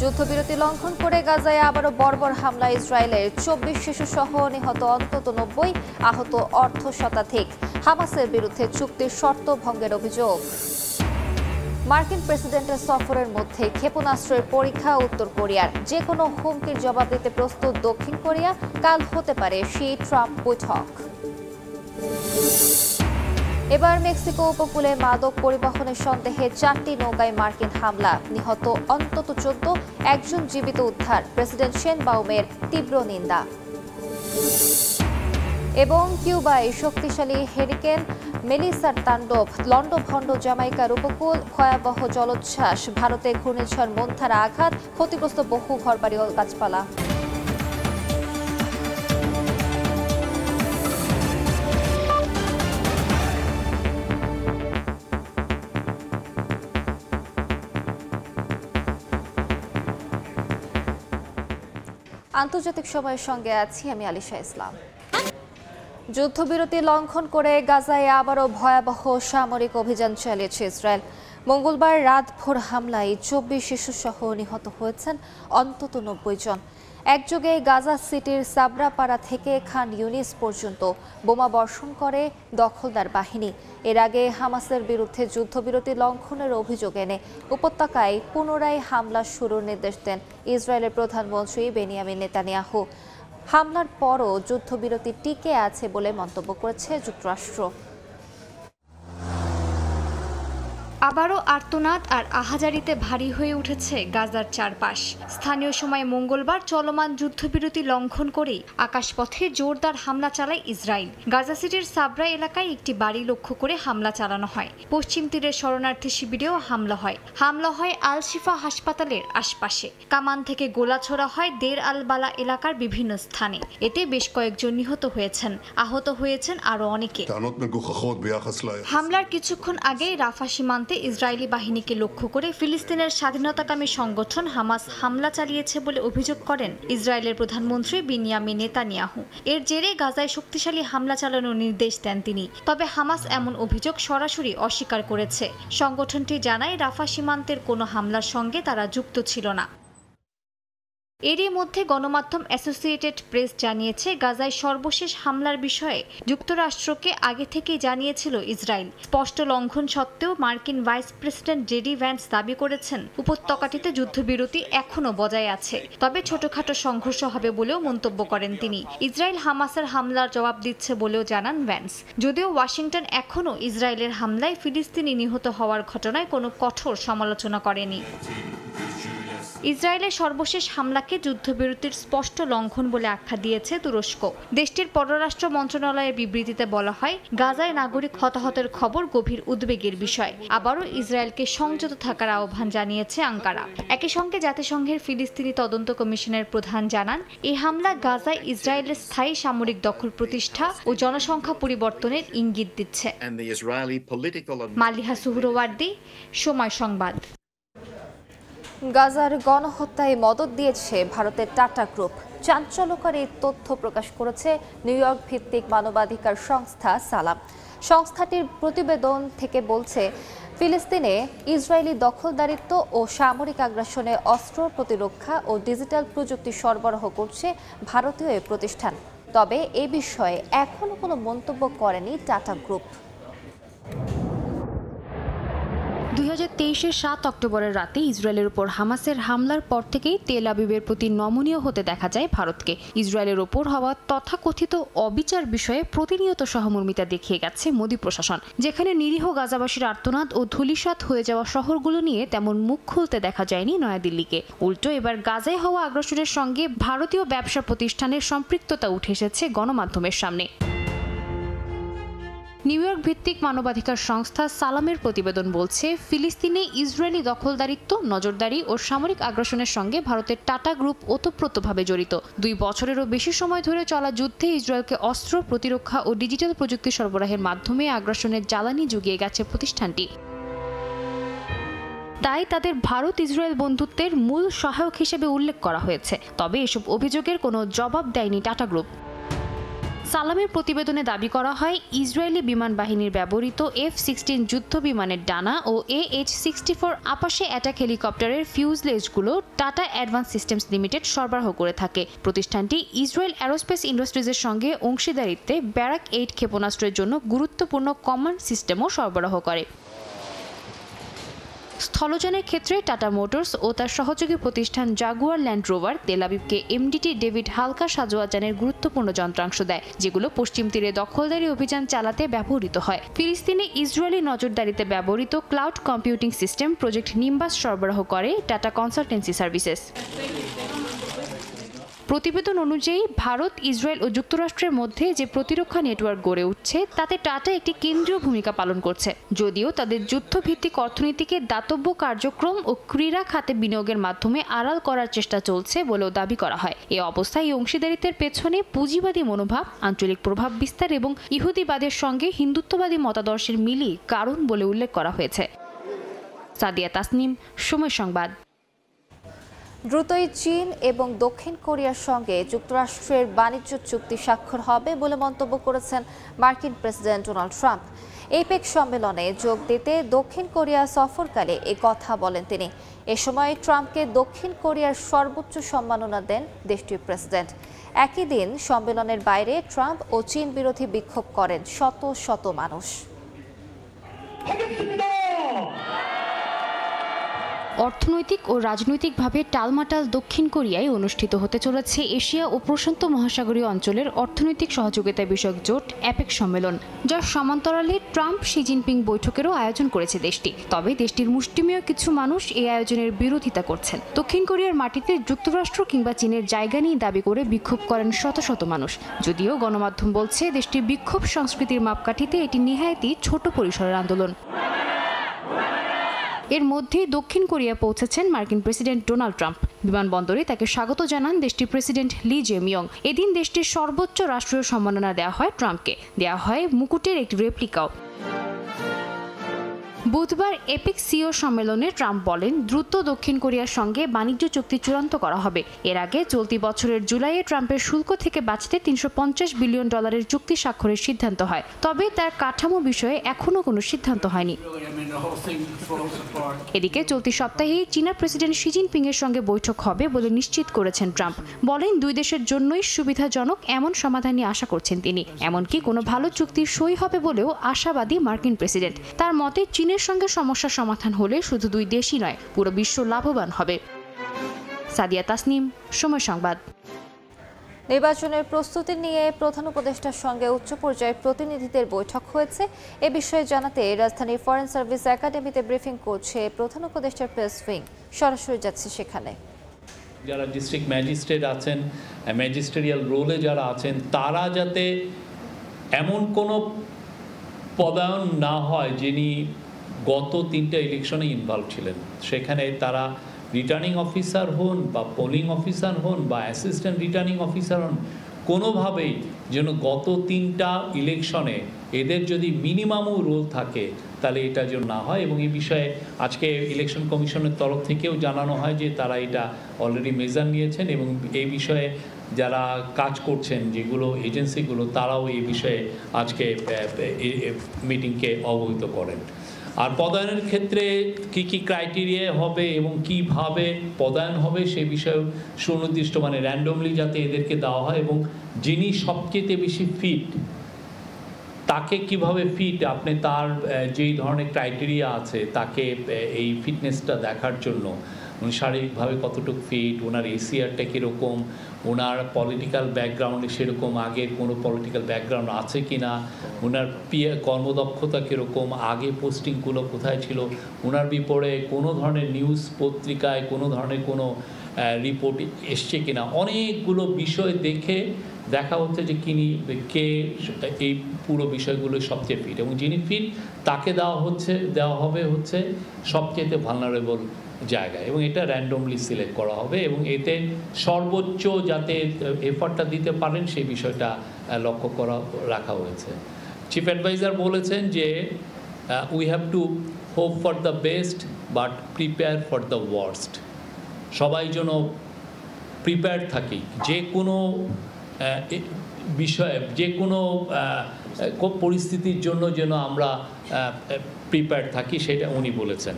যুদ্ধবিরতি লঙ্ঘন করে গাজায় আবারও বর্বর হামলা ইসরায়েলের ২৪ শিশুসহ নিহত অন্তত ৯০, আহত অর্ধ শতাধিক। হামাসের বিরুদ্ধে চুক্তির শর্ত ভঙ্গের অভিযোগ। মার্কিন প্রেসিডেন্টের সফরের মধ্যে ক্ষেপণাস্ত্রের পরীক্ষা উত্তর কোরিয়ার। যে কোনো হুমকির জবাব দিতে প্রস্তুত দক্ষিণ কোরিয়া। কাল হতে পারে শি ট্রাম্প বৈঠক। এবার মেক্সিকো উপকূলে মাদক পরিবহনের সন্দেহে ৪টি নৌকায় মার্কিন হামলা, নিহত অন্তত ১৪, একজন জীবিত উদ্ধার। প্রেসিডেন্ট শেনবাউমের তীব্র নিন্দা। এবং কিউবায় শক্তিশালী হারিকেন মেলিসার তাণ্ডব, লন্ডভন্ড জামাইকার উপকূল, ভয়াবহ জলোচ্ছ্বাস। ভারতে ঘূর্ণিঝড় মন্থারা আঘাত, ক্ষতিগ্রস্ত বহু ঘরবাড়ি ও গাছপালা। আন্তর্জাতিক সময়ের সঙ্গে আছি আমি আলিশা ইসলাম। যুদ্ধবিরতি লঙ্ঘন করে গাজায় আবারও ভয়াবহ সামরিক অভিযান চালিয়েছে ইসরায়েল। মঙ্গলবার রাতভর হামলায় ২৪ শিশুসহ নিহত হয়েছেন অন্তত ৯০ জন। একযোগে গাজা সিটির সাবরাপাড়া থেকে খান ইউনিস পর্যন্ত বোমা বর্ষণ করে দখলদার বাহিনী। এর আগে হামাসের বিরুদ্ধে যুদ্ধবিরতি লঙ্ঘনের অভিযোগ এনে উপত্যকায় পুনরায় হামলা শুরুর নির্দেশ দেন ইসরায়েলের প্রধানমন্ত্রী বেনিয়ামিন নেতানিয়াহু। হামলার পরও যুদ্ধবিরতি টিকে আছে বলে মন্তব্য করেছে যুক্তরাষ্ট্র। আবারও আর্তনাদ আর আহাজারিতে ভারী হয়ে উঠেছে গাজার চারপাশ। স্থানীয় সময় মঙ্গলবার চলমান যুদ্ধবিরতি লঙ্ঘন করেই আকাশপথে জোরদার হামলা চালায় ইসরায়েল। গাজা সিটির সাবরা এলাকায় একটি বাড়ি লক্ষ্য করে হামলা চালানো হয়। পশ্চিম তীরের শরণার্থী শিবিরেও হামলা হয় আল শিফা হাসপাতালের আশপাশে। কামান থেকে গোলা ছোড়া হয় দের আল বালা এলাকার বিভিন্ন স্থানে। এতে বেশ কয়েকজন নিহত হয়েছেন, আহত হয়েছেন আরও অনেকে। হামলার কিছুক্ষণ আগেই রাফা সীমান্তে ইসরায়েলি বাহিনীকে লক্ষ্য করে ফিলিস্তিনের স্বাধীনতাকামী সংগঠন হামাস হামলা চালিয়েছে বলে অভিযোগ করেন ইসরায়েলের প্রধানমন্ত্রী বেনিয়ামিন নেতানিয়াহু। এর জেরে গাজায় শক্তিশালী হামলা চালানোর নির্দেশ দেন তিনি। তবে হামাস এমন অভিযোগ সরাসরি অস্বীকার করেছে। সংগঠনটি জানায় রাফা সীমান্তের কোনো হামলার সঙ্গে তারা যুক্ত ছিল না। এরই মধ্যে গণমাধ্যম অ্যাসোসিয়েটেড প্রেস জানিয়েছে, গাজায় সর্বশেষ হামলার বিষয়ে যুক্তরাষ্ট্রকে আগে থেকেই জানিয়েছিল ইসরায়েল। স্পষ্ট লঙ্ঘন সত্ত্বেও মার্কিন ভাইস প্রেসিডেন্ট জেডি ভ্যান্স দাবি করেছেন উপত্যকাটিতে যুদ্ধবিরতি এখনও বজায় আছে, তবে ছোটখাটো সংঘর্ষ হবে বলেও মন্তব্য করেন তিনি। ইসরায়েল হামাসের হামলার জবাব দিচ্ছে বলেও জানান ভ্যান্স। যদিও ওয়াশিংটন এখনও ইসরায়েলের হামলায় ফিলিস্তিনি নিহত হওয়ার ঘটনায় কোনো কঠোর সমালোচনা করেনি। ইসরায়েলের সর্বশেষ হামলাকে যুদ্ধবিরতির স্পষ্ট লঙ্ঘন বলে আখ্যা দিয়েছে তুরস্ক। দেশটির পররাষ্ট্র মন্ত্রণালয়ের বিবৃতিতে বলা হয়, গাজায় নাগরিক হতাহতের খবর গভীর উদ্বেগের বিষয়। আবারও ইসরায়েলকে সংযত থাকার আহ্বান জানিয়েছে আঙ্কারা। একই সঙ্গে জাতিসংঘের ফিলিস্তিনি তদন্ত কমিশনের প্রধান জানান, এই হামলা গাজায় ইসরায়েলের স্থায়ী সামরিক দখল প্রতিষ্ঠা ও জনসংখ্যা পরিবর্তনের ইঙ্গিত দিচ্ছে। মালিহা সুহরওয়ার্দী, সময় সংবাদ। গাজার গণহত্যায় মদদ দিয়েছে ভারতের টাটা গ্রুপ। চাঞ্চল্যকর এই তথ্য প্রকাশ করেছে নিউ ইয়র্ক ভিত্তিক মানবাধিকার সংস্থা সালাম। সংস্থাটির প্রতিবেদন থেকে বলছে, ফিলিস্তিনে ইসরায়েলি দখলদারিত্ব ও সামরিক আগ্রাসনে অস্ত্র প্রতিরক্ষা ও ডিজিটাল প্রযুক্তি সরবরাহ করছে ভারতীয় এই প্রতিষ্ঠান। তবে এ বিষয়ে এখনও কোনো মন্তব্য করেনি টাটা গ্রুপ। 2023-এর 7 অক্টোবরের রাতে ইসরায়েলের উপর হামাসের হামলার পর থেকেই তেল আবিবের প্রতি নমনীয় হতে দেখা যায় ভারতকে। ইসরায়েলের ওপর হওয়া তথাকথিত অবিচার বিষয়ে প্রতিনিয়ত সহমর্মিতা দেখিয়ে গেছে মোদী প্রশাসন। যেখানে নিরীহ গাজাবাসীর আর্তনাদ ও ধূলিসাৎ হয়ে যাওয়া শহরগুলো নিয়ে তেমন মুখ খুলতে দেখা যায়নি নয়াদিল্লিকে। উল্টো এবার গাজায় হওয়া আগ্রাসনের সঙ্গে ভারতীয় ব্যবসা প্রতিষ্ঠানের সম্পৃক্ততা উঠে এসেছে গণমাধ্যমের সামনে। নিউ ইয়র্ক ভিত্তিক মানবাধিকার সংস্থা সালামের প্রতিবেদন বলছে, ফিলিস্তিনে ইসরায়েলি দখলদারিত্ব, নজরদারি ও সামরিক আগ্রাসনের সঙ্গে ভারতের টাটা গ্রুপ ওতপ্রোতভাবে জড়িত। 2 বছরেরও বেশি সময় ধরে চলা যুদ্ধে ইসরায়েলকে অস্ত্র, প্রতিরক্ষা ও ডিজিটাল প্রযুক্তি সরবরাহের মাধ্যমে আগ্রাসনের জ্বালানি জুগিয়ে গেছে প্রতিষ্ঠানটি। তাই তাদের ভারত ইসরায়েল বন্ধুত্বের মূল সহায়ক হিসেবে উল্লেখ করা হয়েছে। তবে এসব অভিযোগের কোনো জবাব দেয়নি টাটা গ্রুপ। সালামের প্রতিবেদনে দাবি করা হয় ইসরায়েলি বিমান বাহিনীর ব্যবহৃত F-16 যুদ্ধ বিমানের ডানা ও AH-64 আপাশে অ্যাটাক হেলিকপ্টারের ফিউজলেজগুলো টাটা অ্যাডভান্স সিস্টেমস লিমিটেড সরবরাহ করে থাকে। প্রতিষ্ঠানটি ইসরায়েল অ্যারোস্পেস ইন্ডাস্ট্রিজের সঙ্গে অংশীদারিত্বে ব্যারাক 8 ক্ষেপণাস্ত্রের জন্য গুরুত্বপূর্ণ কমান্ড সিস্টেমও সরবরাহ করে। স্থলযানের ক্ষেত্রে টাটা মোটরস ও তার সহযোগী প্রতিষ্ঠান জাগুয়ার ল্যান্ড রোভার তেল আবিবকে MDT ডেভিড হালকা সাজোয়া যানের গুরুত্বপূর্ণ যন্ত্রাংশ দেয়, যেগুলো পশ্চিম তীরে দখলদারি অভিযান চালাতে ব্যবহৃত হয়। ফিলিস্তিনে ইসরায়েলি নজরদারিতে ব্যবহৃত cloud computing system project Nimbus সরবরাহ করে টাটা কনসালটেন্সি সার্ভিসেস। প্রতিবেদন অনুযায়ী ভারত, ইসরায়েল ও যুক্তরাষ্ট্রের মধ্যে যে প্রতিরক্ষা নেটওয়ার্ক গড়ে উঠছে তাতে টাটা একটি কেন্দ্রীয় ভূমিকা পালন করছে, যদিও তাদের যুদ্ধভিত্তিক অর্থনীতিকে দাতব্য কার্যক্রম ও ক্রীড়া খাতে বিনিয়োগের মাধ্যমে আড়াল করার চেষ্টা চলছে বলেও দাবি করা হয়। এ অবস্থায় এই অংশীদারিত্বের পেছনে পুঁজিবাদী মনোভাব, আঞ্চলিক প্রভাব বিস্তার এবং ইহুদিবাদের সঙ্গে হিন্দুত্ববাদী মতাদর্শের মিলই কারণ বলে উল্লেখ করা হয়েছে। সাদিয়া তাসনিম, সময় সংবাদ। দ্রুতই চীন এবং দক্ষিণ কোরিয়ার সঙ্গে যুক্তরাষ্ট্রের বাণিজ্য চুক্তি স্বাক্ষর হবে বলে মন্তব্য করেছেন মার্কিন প্রেসিডেন্ট ডোনাল্ড ট্রাম্প। এপেক সম্মেলনে যোগ দিতে দক্ষিণ কোরিয়া সফরকালে এ কথা বলেন তিনি। এ সময় ট্রাম্পকে দক্ষিণ কোরিয়ার সর্বোচ্চ সম্মাননা দেন দেশটির প্রেসিডেন্ট। একই দিন সম্মেলনের বাইরে ট্রাম্প ও চীন বিরোধী বিক্ষোভ করেন শত শত মানুষ। অর্থনৈতিক ও রাজনৈতিকভাবে টালমাটাল দক্ষিণ কোরিয়ায় অনুষ্ঠিত হতে চলেছে এশিয়া ও প্রশান্ত মহাসাগরীয় অঞ্চলের অর্থনৈতিক সহযোগিতা বিষয়ক জোট এপেক সম্মেলন, যার সমান্তরালে ট্রাম্প শি জিনপিং বৈঠকেরও আয়োজন করেছে দেশটি। তবে দেশটির মুষ্টিমেয় কিছু মানুষ এই আয়োজনের বিরোধিতা করছেন। দক্ষিণ কোরিয়ার মাটিতে যুক্তরাষ্ট্র কিংবা চীনের জায়গা নিয়ে দাবি করে বিক্ষোভ করেন শত শত মানুষ, যদিও গণমাধ্যম বলছে দেশটির বিক্ষোভ সংস্কৃতির মাপকাঠিতে এটি নেহায়েতই ছোট পরিসরের আন্দোলন। এর মধ্যেই দক্ষিণ কোরিয়া পৌঁছেছেন মার্কিন প্রেসিডেন্ট ডোনাল্ড ট্রাম্প। বিমানবন্দরে তাকে স্বাগত জানান দেশটির প্রেসিডেন্ট লি জে-মিয়ং। এদিন দেশটির সর্বোচ্চ রাষ্ট্রীয় সম্মাননা দেওয়া হয় ট্রাম্পকে, দেওয়া হয় মুকুটের একটি রেপ্লিকাও। বুধবার এপেক সিও সম্মেলনে ট্রাম্প বলেন, দ্রুত দক্ষিণ কোরিয়ার সঙ্গে বাণিজ্য চুক্তি চূড়ান্ত করা হবে। এর আগে চলতি বছরের জুলাইয়ে ট্রাম্পের শুল্ক থেকে বাঁচতে $350 বিলিয়ন চুক্তি স্বাক্ষরের সিদ্ধান্ত হয়। তবে তার কাঠামো বিষয়ে এখনও কোনো সিদ্ধান্ত হয়নি। এদিকে চলতি সপ্তাহেই চীনা প্রেসিডেন্ট শি জিনপিং এর সঙ্গে বৈঠক হবে বলে নিশ্চিত করেছেন ট্রাম্প। বলেন, দুই দেশের জন্যই সুবিধাজনক এমন সমাধানই আশা করছেন তিনি। এমনকি কোনো ভালো চুক্তির সই হবে বলেও আশাবাদী মার্কিন প্রেসিডেন্ট। তার মতে চীনের সঙ্গে সমস্যার সমাধান হলে শুধু দুই দেশই নয়, পুরো বিশ্ব লাভবান হবে। সাদিয়া তাসনিম, সময় সংবাদ। নির্বাচনের প্রস্তুতি নিয়ে প্রধান উপদেষ্টার সঙ্গে উচ্চ পর্যায়ের প্রতিনিধিদের বৈঠক হয়েছে। এ বিষয়ে জানাতে রাজধানীর ফরেন সার্ভিস একাডেমিতে ব্রিফিং করছে প্রধান উপদেষ্টার প্রেস উইং। সরাসরি যাচ্ছে সেখানে। যারা ডিস্ট্রিক্ট ম্যাজিস্ট্রেট আছেন, ম্যাজিস্ট্রিয়াল রোলে যারা আছেন, তারা যাতে এমন কোনো পদায়ন না হয় যিনি গত 3টা ইলেকশনে ইনভলভ ছিলেন। সেখানে তারা রিটার্নিং অফিসার হন বা পোলিং অফিসার হন বা অ্যাসিস্ট্যান্ট রিটার্নিং অফিসার হন, কোনোভাবেই যেন গত 3টা ইলেকশনে এদের যদি মিনিমামও রোল থাকে তাহলে এটা যেন না হয়। এবং এই বিষয়ে আজকে ইলেকশন কমিশনের তরফ থেকেও জানানো হয় যে তারা এটা অলরেডি মেজার নিয়েছেন এবং এই বিষয়ে যারা কাজ করছেন যেগুলো এজেন্সিগুলো, তারাও এই বিষয়ে আজকে মিটিংকে অবহিত করেন। আর পদায়নের ক্ষেত্রে কি কি ক্রাইটেরিয়া হবে এবং কিভাবে পদায়ন হবে সেই বিষয়ে সুনির্দিষ্ট, মানে র্যান্ডমলি যাতে এদেরকে দেওয়া হয় এবং যিনি সবচেয়ে বেশি ফিট তাকে কিভাবে ফিট, আপনি তার যেই ধরনের ক্রাইটেরিয়া আছে তাকে এই ফিটনেসটা দেখার জন্য শারীরিকভাবে কতটুকু ফিট, ওনার এসিআরটা কীরকম, ওনার পলিটিক্যাল ব্যাকগ্রাউন্ডে সেরকম আগের কোনো পলিটিক্যাল ব্যাকগ্রাউন্ড আছে কি না, ওনার কর্মদক্ষতা কীরকম, আগে পোস্টিংগুলো কোথায় ছিল, ওনার বিপরে কোনো ধরনের নিউজ পত্রিকায় কোনো ধরনের কোনো রিপোর্ট এসছে কিনা, অনেকগুলো বিষয় দেখে দেখা হচ্ছে যে কে এই পুরো বিষয়গুলো সবচেয়ে ফিট এবং যিনি ফিট তাকে দেওয়া হবে হচ্ছে সবচেয়ে ভালনারেবল জায়গায় এবং এটা র্যান্ডমলি সিলেক্ট করা হবে এবং এতে সর্বোচ্চ যাতে এফার্টটা দিতে পারেন সেই বিষয়টা লক্ষ্য রাখা হয়েছে। চিফ অ্যাডভাইজার বলেছেন যে we have to hope for the best but prepare for the worst. সবাই যেন প্রিপেয়ার থাকি, যে কোনো বিষয়ে যে কোনো পরিস্থিতির জন্য যেন আমরা প্রিপেয়ার্ড থাকি, সেটা উনি বলেছেন।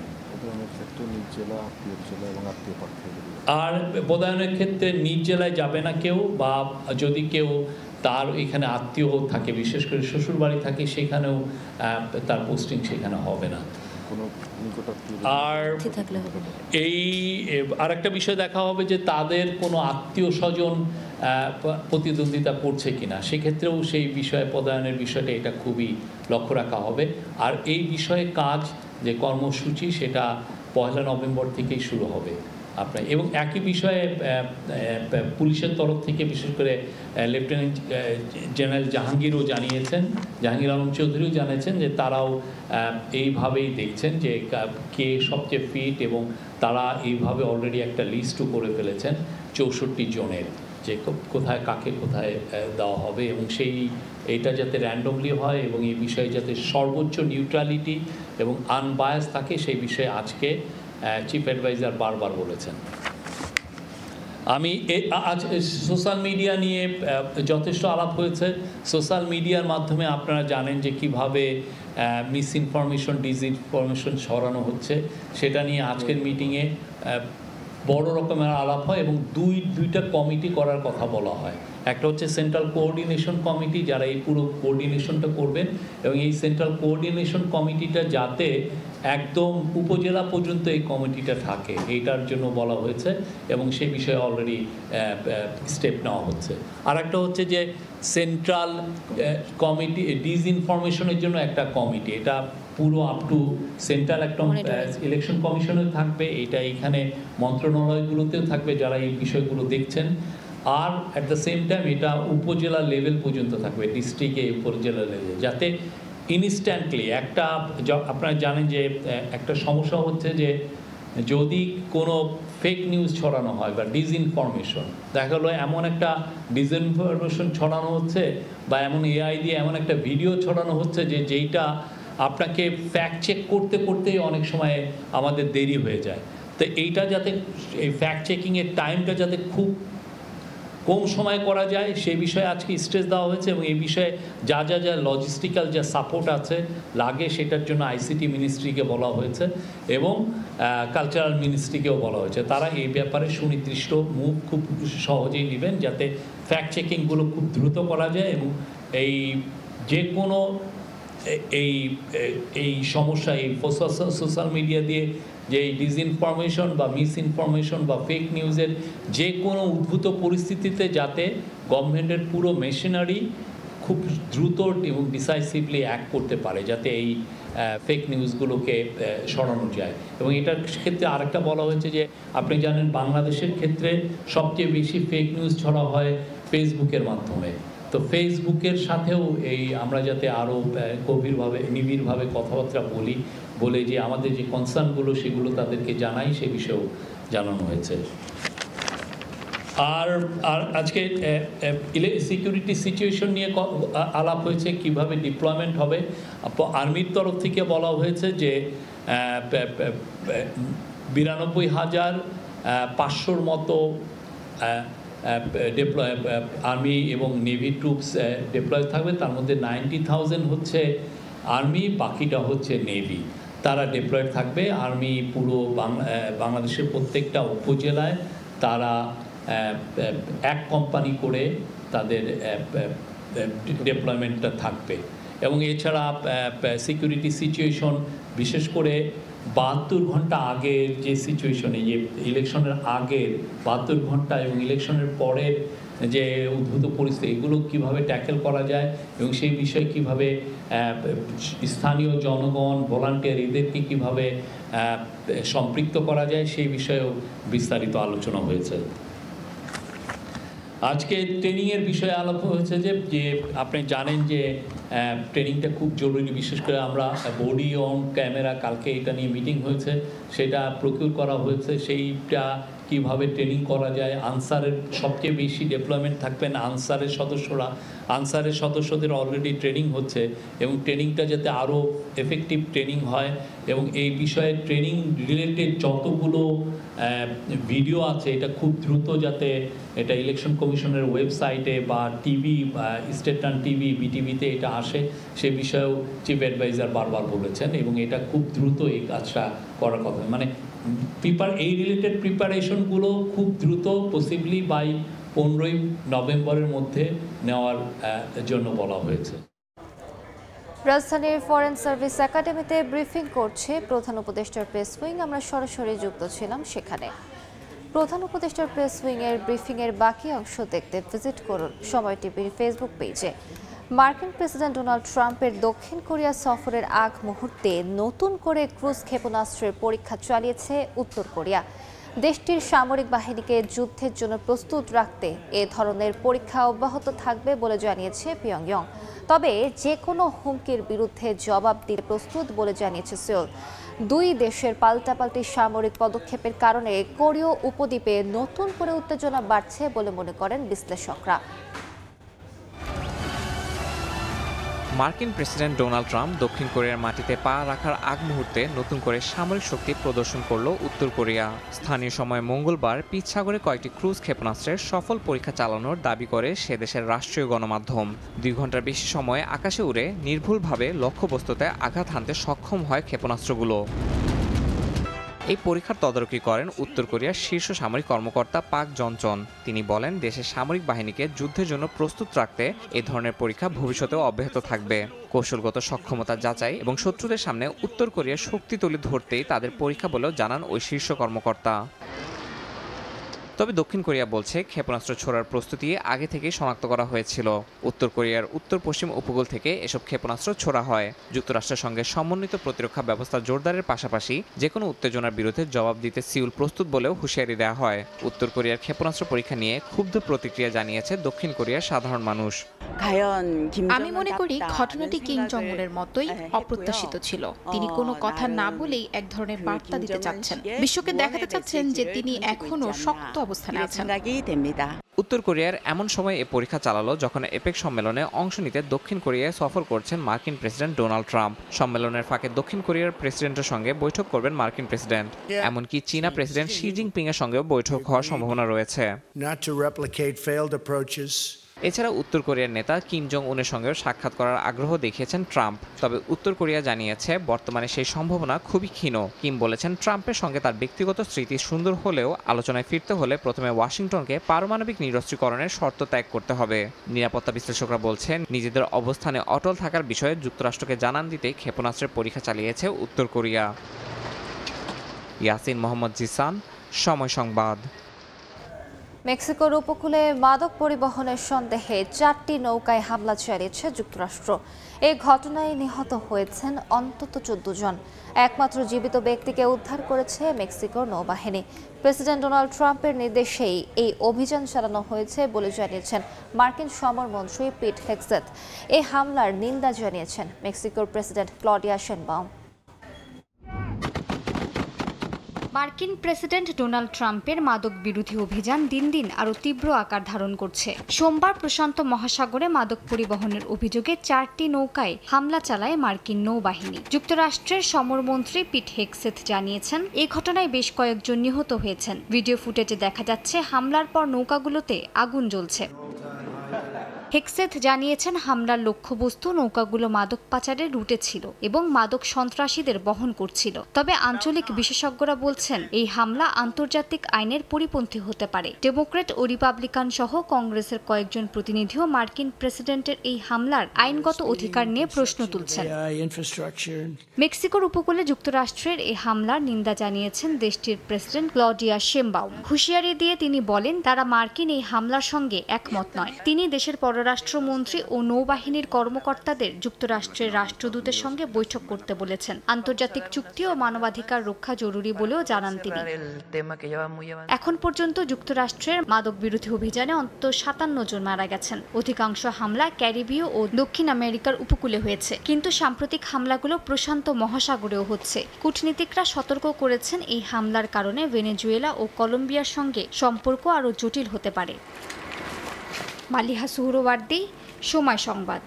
আর পদায়নের ক্ষেত্রে নিজ জেলায় যাবে না কেউ, বা যদি কেউ তার এখানে আত্মীয় থাকে, বিশেষ করে শ্বশুরবাড়ি থাকে, সেখানেও তার পোস্টিং সেখানে হবে না। আর এই আরেকটা বিষয় দেখা হবে যে তাদের কোনো আত্মীয় স্বজন প্রতিদ্বন্দ্বিতা করছে কিনা, সেক্ষেত্রেও সেই বিষয়ে পদায়নের বিষয়টা এটা খুবই লক্ষ্য রাখা হবে। আর এই বিষয়ে কাজ যে কর্মসূচি সেটা 1 নভেম্বর থেকেই শুরু হবে আপনার। এবং একই বিষয়ে পুলিশের তরফ থেকে বিশেষ করে লেফটেন্যান্ট জেনারেল জাহাঙ্গীর আলম চৌধুরীও জানিয়েছেন যে তারাও এইভাবেই দেখছেন যে কে সবচেয়ে ফিট, এবং তারা এইভাবে অলরেডি একটা লিস্টও করে ফেলেছেন 64 জনের, যে কোথায় কাকে কোথায় দেওয়া হবে, এবং এইটা যাতে র্যান্ডমলি হয় এবং এই বিষয়ে যাতে সর্বোচ্চ নিউট্রালিটি এবং আনবায়াস থাকে, সেই বিষয়ে আজকে চিফ অ্যাডভাইজার বারবার বলেছেন। আমি আজ সোশ্যাল মিডিয়া নিয়ে যথেষ্ট আলাপ হয়েছে। সোশ্যাল মিডিয়ার মাধ্যমে আপনারা জানেন যে কিভাবে মিস ইনফরমেশন, ডিসইনফরমেশন ছড়ানো হচ্ছে, সেটা নিয়ে আজকের মিটিংয়ে বড় রকমের আলাপ হয় এবং দুইটা কমিটি করার কথা বলা হয়। একটা হচ্ছে সেন্ট্রাল কোঅর্ডিনেশন কমিটি, যারা এই পুরো কোঅর্ডিনেশনটা করবেন, এবং এই সেন্ট্রাল কোঅর্ডিনেশন কমিটিটা যাতে একদম উপজেলা পর্যন্ত এই কমিটিটা থাকে, এইটার জন্য বলা হয়েছে এবং সেই বিষয়ে অলরেডি স্টেপ নেওয়া হচ্ছে। আর একটা হচ্ছে যে সেন্ট্রাল কমিটি ডিসইনফরমেশনের জন্য একটা কমিটি, এটা পুরো আপ টু সেন্ট্রাল একটা ইলেকশন কমিশনের থাকবে, এটা এখানে মন্ত্রণালয়গুলোতেও থাকবে যারা এই বিষয়গুলো দেখছেন। আর অ্যাট দ্য সেম টাইম এটা উপজেলা লেভেল পর্যন্ত থাকবে, ডিস্ট্রিক্টে উপজেলা লেভেলে, যাতে ইনস্ট্যান্টলি আপনারা জানেন যে একটা সমস্যা হচ্ছে যে যদি কোনো ফেক নিউজ ছড়ানো হয় বা ডিসইনফরমেশন, দেখা গেলো এমন একটা ডিসইনফরমেশন ছড়ানো হচ্ছে বা এমন এআই দিয়ে এমন একটা ভিডিও ছড়ানো হচ্ছে যেইটা আপনাকে ফ্যাক্ট চেক করতে করতেই অনেক সময় আমাদের দেরি হয়ে যায়। তো এইটা যাতে এই ফ্যাক্ট চেকিংয়ের টাইমটা যাতে খুব কম সময় করা যায়, সেই বিষয়ে আজকে স্ট্রেস দেওয়া হয়েছে এবং এই বিষয়ে যা লজিস্টিক্যাল যা সাপোর্ট আছে লাগে, সেটার জন্য আইসিটি মিনিস্ট্রিকে বলা হয়েছে এবং কালচারাল মিনিস্ট্রিকেও বলা হয়েছে। তারা এই ব্যাপারে সুনির্দিষ্ট মুভ খুব সহজেই নেবেন, যাতে ফ্যাক্ট চেকিংগুলো খুব দ্রুত করা যায় এবং এই যে কোনো এই সমস্যা, এই সোশ্যাল মিডিয়া দিয়ে যে এই ডিসইনফরমেশন বা মিস ইনফরমেশন বা ফেক নিউজের যে কোনো উদ্ভূত পরিস্থিতিতে যাতে গভর্নমেন্টের পুরো মেশিনারি খুব দ্রুত এবং ডিসাইসিভলি অ্যাক্ট করতে পারে, যাতে এই ফেক নিউজগুলোকে সরানো যায়। এবং এটার ক্ষেত্রে আরেকটা বলা হয়েছে যে আপনি জানেন বাংলাদেশের ক্ষেত্রে সবচেয়ে বেশি ফেক নিউজ ছড়া হয় ফেসবুকের মাধ্যমে। তো ফেসবুকের সাথেও এই আমরা যাতে আরও গভীরভাবে নিবিড়ভাবে কথাবার্তা বলে যে আমাদের যে কনসার্নগুলো সেগুলো তাদেরকে জানাই, সে বিষয়েও জানানো হয়েছে। আর আজকে সিকিউরিটি সিচুয়েশন নিয়ে আলাপ হয়েছে, কিভাবে ডিপ্লয়মেন্ট হবে। আর্মির তরফ থেকে বলা হয়েছে যে 92,500 মতো আর্মি এবং নেভি ট্রুপস ডিপ্লয় থাকবে, তার মধ্যে 90,000 হচ্ছে আর্মি, বাকিটা হচ্ছে নেভি। তারা ডিপ্লয়েড থাকবে। আর্মি পুরো বাংলাদেশের প্রত্যেকটা উপজেলায় তারা এক কোম্পানি করে তাদের ডিপ্লয়মেন্টটা থাকবে। এবং এছাড়া সিকিউরিটি সিচুয়েশন বিশেষ করে 72 ঘন্টা আগের যে সিচুয়েশনে, যে ইলেকশনের আগের 72 ঘন্টা এবং ইলেকশনের পরের যে উদ্ভূত পরিস্থিতি, এগুলো কীভাবে ট্যাকেল করা যায় এবং সেই বিষয়ে কীভাবে স্থানীয় জনগণ, ভলান্টিয়ার, এদেরকে কীভাবে সম্পৃক্ত করা যায়, সেই বিষয়েও বিস্তারিত আলোচনা হয়েছে। আজকে ট্রেনিংয়ের বিষয়ে আলাপ হয়েছে যে আপনি জানেন যে ট্রেনিংটা খুব জরুরি। বিশেষ করে আমরা বডি অন ক্যামেরা, কালকে এটা নিয়ে মিটিং হয়েছে, সেটা প্রকিউর করা হয়েছে। সেইটা কিভাবে ট্রেনিং করা যায়, আনসারের সবচেয়ে বেশি ডেভেলপমেন্ট থাকবেন আনসারের সদস্যরা। আনসারের সদস্যদের অলরেডি ট্রেনিং হচ্ছে এবং ট্রেনিংটা যাতে আরও এফেক্টিভ ট্রেনিং হয় এবং এই বিষয়ে ট্রেনিং রিলেটেড যতগুলো ভিডিও আছে এটা খুব দ্রুত যাতে এটা ইলেকশন কমিশনের ওয়েবসাইটে বা টিভি, স্টেট টান টিভি, বিটিভিতে এটা আসে, সে বিষয়েও চিফ অ্যাডভাইজার বারবার বলেছেন এবং এটা খুব দ্রুত এই কাজটা করার কথা। মানে এই রিলেটেড প্রিপারেশনগুলো খুব দ্রুত পসিবলি বাই 15ই নভেম্বরের মধ্যে নেওয়ার জন্য বলা হয়েছে। রাজধানীর ফরেন সার্ভিস একাডেমিতে ব্রিফিং করছে প্রধান উপদেষ্টার প্রেস উইং। আমরা সরাসরি যুক্ত ছিলাম সেখানে। প্রধান উপদেষ্টার প্রেস উইং এর ব্রিফিং এর বাকি অংশ দেখতে ভিজিট করুন সময় টিভির ফেসবুক পেজে। মার্কিন প্রেসিডেন্ট ডোনাল্ড ট্রাম্পের দক্ষিণ কোরিয়া সফরের আগ মুহূর্তে নতুন করে ক্রুজ ক্ষেপণাস্ত্রের পরীক্ষা চালিয়েছে উত্তর কোরিয়া। দেশটির সামরিক বাহিনীকে যুদ্ধের জন্য প্রস্তুত রাখতে এ ধরনের পরীক্ষা অব্যাহত থাকবে বলে জানিয়েছে পিয়ংইয়ং। তবে যে কোনো হুমকির বিরুদ্ধে জবাব দিতে প্রস্তুত বলে জানিয়েছে সিউল। দুই দেশের পাল্টাপাল্টি সামরিক পদক্ষেপের কারণে কোরীয় উপদ্বীপে নতুন করে উত্তেজনা বাড়ছে বলে মনে করেন বিশ্লেষকরা। মার্কিন প্রেসিডেন্ট ডোনাল্ড ট্রাম্প দক্ষিণ কোরিয়ার মাটিতে পা রাখার আগ মুহূর্তে নতুন করে সামরিক শক্তি প্রদর্শন করল উত্তর কোরিয়া। স্থানীয় সময় মঙ্গলবার পিচ সাগরে কয়েকটি ক্রুজ ক্ষেপণাস্ত্রের সফল পরীক্ষা চালানোর দাবি করে সে দেশের রাষ্ট্রীয় গণমাধ্যম। 2 ঘন্টার বেশি সময় আকাশে উড়ে নির্ভুলভাবে লক্ষ্যবস্তুতে আঘাত হানতে সক্ষম হয় ক্ষেপণাস্ত্রগুলো। এই পরীক্ষার তদারকি করেন উত্তর কোরিয়ার শীর্ষ সামরিক কর্মকর্তা পাক জনচন। তিনি বলেন, দেশের সামরিক বাহিনীকে যুদ্ধের জন্য প্রস্তুত রাখতে এই ধরনের পরীক্ষা ভবিষ্যতেও অব্যাহত থাকবে। কৌশলগত সক্ষমতা যাচাই এবং শত্রুদের সামনে উত্তর কোরিয়ার শক্তি তুলে ধরতেই তাদের পরীক্ষা বলেও জানান ওই শীর্ষ কর্মকর্তা। তবে দক্ষিণ কোরিয়া বলছে ক্ষেপণাস্ত্র ছোড়ার প্রস্তুতি আগে থেকেই শনাক্ত করা হয়েছিল। উত্তর কোরিয়ার উত্তর পশ্চিম উপকূল থেকে এসব ক্ষেপণাস্ত্র ছোড়া হয়। যুক্তরাষ্ট্রের সঙ্গে সমন্বিত প্রতিরক্ষা ব্যবস্থা জোরদারের পাশাপাশি যে কোনো উত্তেজনার বিরুদ্ধে জবাব দিতে সিউল প্রস্তুত বলেও হুঁশিয়ারি দেওয়া হয়। উত্তর কোরিয়ার ক্ষেপণাস্ত্র পরীক্ষা নিয়ে ক্ষুব্ধ প্রতিক্রিয়া জানিয়েছে দক্ষিণ কোরিয়ার সাধারণ মানুষ। আমি মনে করি ঘটনাটি কিম জং উনের মতোই অপ্রত্যাশিত ছিল। তিনি কোনো কথা না বলেই এক ধরনের বার্তা দিতে চাচ্ছেন, বিশ্বকে দেখাতে চাচ্ছেন যে তিনি এখনো শক্ত অবস্থানে আছেন। উত্তর কোরিয়ার এমন সময় এ পরীক্ষা চালালো যখন এপেক সম্মেলনে অংশ নিতে দক্ষিণ কোরিয়ায় সফর করছেন মার্কিন প্রেসিডেন্ট ডোনাল্ড ট্রাম্প। সম্মেলনের ফাঁকে দক্ষিণ কোরিয়ার প্রেসিডেন্টের সঙ্গে বৈঠক করবেন মার্কিন প্রেসিডেন্ট। এমনকি চীনা প্রেসিডেন্ট শি জিনপিং এর সঙ্গেও বৈঠক হওয়ার সম্ভাবনা রয়েছে। এছাড়া উত্তর কোরিয়ার নেতা কিম জং উনের সঙ্গেও সাক্ষাৎ করার আগ্রহ দেখিয়েছেন ট্রাম্প। তবে উত্তর কোরিয়া জানিয়েছে বর্তমানে সেই সম্ভাবনা খুবই ক্ষীণ। কিম বলেছেন, ট্রাম্পের সঙ্গে তার ব্যক্তিগত স্মৃতি সুন্দর হলেও আলোচনায় ফিরতে হলে প্রথমে ওয়াশিংটনকে পারমাণবিক নিরস্ত্রীকরণের শর্ত ত্যাগ করতে হবে। নিরাপত্তা বিশ্লেষকরা বলছেন, নিজেদের অবস্থানে অটল থাকার বিষয়ে যুক্তরাষ্ট্রকে জানান দিতেই ক্ষেপণাস্ত্রের পরীক্ষা চালিয়েছে উত্তর কোরিয়া। ইয়াসিন মোহাম্মদ জিসান, সময় সংবাদ। মেক্সিকোর উপকূলে মাদক পরিবহনের সন্দেহে 4টি নৌকায় হামলা চালিয়েছে যুক্তরাষ্ট্র। এই ঘটনায় নিহত হয়েছেন অন্তত 14 জন। একমাত্র জীবিত ব্যক্তিকে উদ্ধার করেছে মেক্সিকোর নৌবাহিনী। প্রেসিডেন্ট ডোনাল্ড ট্রাম্পের নির্দেশেই এই অভিযান চালানো হয়েছে বলে জানিয়েছেন মার্কিন সমরমন্ত্রী পিট হেগসেথ। এই হামলার নিন্দা জানিয়েছেন মেক্সিকোর প্রেসিডেন্ট ক্লডিয়া শেনবাউম। মার্কিন প্রেসিডেন্ট ডোনাল্ড ট্রাম্পের মাদক বিরোধী অভিযান দিন দিন আরও তীব্র আকার ধারণ করছে। সোমবার প্রশান্ত মহাসাগরে মাদক পরিবহনের অভিযোগে 4টি নৌকায় হামলা চালায় মার্কিন নৌবাহিনী। যুক্তরাষ্ট্রের সমরমন্ত্রী পিট হেগসেথ জানিয়েছেন, এই ঘটনায় বেশ কয়েকজন নিহত হয়েছেন। ভিডিও ফুটেজে দেখা যাচ্ছে হামলার পর নৌকাগুলোতে আগুন জ্বলছে। হেগসেথ জানিয়েছেন, হামলার লক্ষ্যবস্তু নৌকাগুলো মাদক পাচারের রুটে ছিল এবং মাদক সন্ত্রাসীদের বহন করছিল। তবে আঞ্চলিক বিশেষজ্ঞরা বলছেন, এই হামলা আন্তর্জাতিক আইনের পরিপন্থী হতে পারে। ডেমোক্র্যাট ও রিপাবলিকান সহ কংগ্রেসের কয়েকজন প্রতিনিধিও মার্কিন প্রেসিডেন্টের এই হামলার আইনগত অধিকার নিয়ে প্রশ্ন তুলছেন। মেক্সিকোর উপকূলে যুক্তরাষ্ট্রের এই হামলার নিন্দা জানিয়েছেন দেশটির প্রেসিডেন্ট ক্লডিয়া শেনবাউম। হুঁশিয়ারি দিয়ে তিনি বলেন, তারা মার্কিন এই হামলার সঙ্গে একমত নয়। তিনি দেশের পররাষ্ট্রমন্ত্রী ও নৌবাহিনীর কর্মকর্তাদের যুক্তরাষ্ট্রের রাষ্ট্রদূতের সঙ্গে বৈঠক করতে বলেছেন। আন্তর্জাতিক চুক্তি ও মানবাধিকার রক্ষা জরুরি বলেও জানান তিনি। এখন পর্যন্ত যুক্তরাষ্ট্রের মাদক বিরোধী অভিযানে অন্তত 57 জন মারা গেছেন। অধিকাংশ হামলা ক্যারিবীয় ও দক্ষিণ আমেরিকার উপকূলে হয়েছে, কিন্তু সাম্প্রতিক হামলাগুলো প্রশান্ত মহাসাগরেও হচ্ছে। কূটনীতিকরা সতর্ক করেছেন এই হামলার কারণে ভেনেজুয়েলা ও কলম্বিয়ার সঙ্গে সম্পর্ক আরও জটিল হতে পারে। মালিহা সুহরওয়ার্দী, সময় সংবাদ।